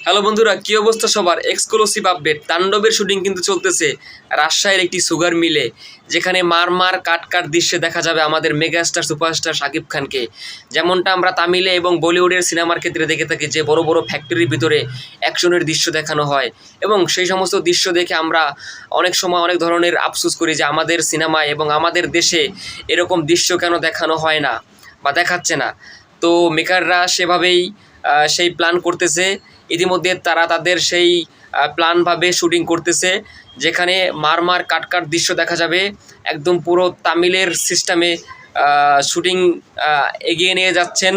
Hello বন্ধুরা, কি অবস্থা সবার? এক্সক্লুসিভ আপডেট, তাণ্ডবের শুটিং কিন্তু চলতেছে রাজশাহীর একটি সুগার মিলে, যেখানে মার কাট দৃশ্যে দেখা যাবে আমাদের মেগাস্টার সুপারস্টার শাকিব খানকে। যেমনটা আমরা তামিলে এবং বলিউডের সিনেমার ক্ষেত্রে দেখে থাকি, যে বড় বড় ফ্যাক্টরির ভিতরে অ্যাকশনের দৃশ্য দেখানো হয়, এবং সেই সমস্ত দৃশ্য দেখে আমরা অনেক সময় অনেক ধরনের আফসোস করি যে আমাদের সিনেমায় এবং আমাদের দেশে এরকম দৃশ্য কেন দেখানো হয় না বা দেখাচ্ছে না। তো মেকাররা সেভাবেই সেই প্ল্যান করতেছে। ইতিমধ্যে তারা তাদের সেই প্ল্যানভাবে শুটিং করতেছে, যেখানে কাট দৃশ্য দেখা যাবে। একদম পুরো তামিলের সিস্টেমে শুটিং এগিয়ে নিয়ে যাচ্ছেন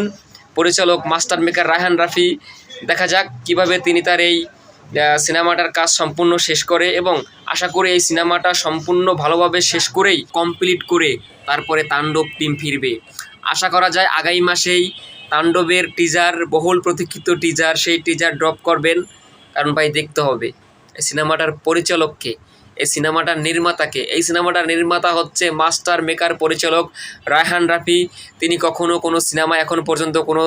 পরিচালক মাস্টার মেকার রায়হান রাফি। দেখা যাক কিভাবে তিনি তার এই সিনেমাটার কাজ সম্পূর্ণ শেষ করে, এবং আশা করি এই সিনেমাটা সম্পূর্ণ ভালোভাবে শেষ করেই কমপ্লিট করে তারপরে তাণ্ডব টিম ফিরবে। আশা করা যায় আগামী মাসেই তাণ্ডবের টিজার, বহুল প্রতীক্ষিত টিজার, সেই টিজার ড্রপ করবেন। কারণ ভাই দেখতে হবে এই সিনেমাটার পরিচালককে, এই সিনেমাটার নির্মাতাকে। এই সিনেমাটার নির্মাতা হচ্ছে মাস্টার মেকার পরিচালক রায়হান রাফি। তিনি কখনো কোনো সিনেমা এখন পর্যন্ত কোনো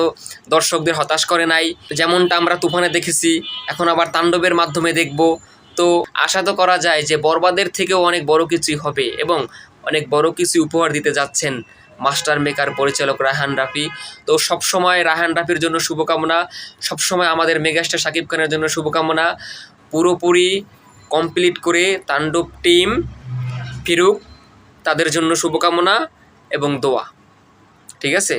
দর্শকদের হতাশ করে নাই, যেমনটা আমরা তুফানে দেখেছি, এখন আবার তাণ্ডবের মাধ্যমে দেখব। তো আশা তো করা যায় যে বরবাদের থেকেও অনেক বড় কিছুই হবে, এবং অনেক বড় কিছু উপহার দিতে যাচ্ছেন মাস্টার মেকার পরিচালক রায়হান রাফি। তো সবসময় রায়হান রাফির জন্য শুভকামনা, সবসময় আমাদের মেগাস্টার শাকিব খানের জন্য শুভকামনা। পুরোপুরি কমপ্লিট করে তাণ্ডব টিম ফিরুক, তাদের জন্য শুভকামনা এবং দোয়া। ঠিক আছে।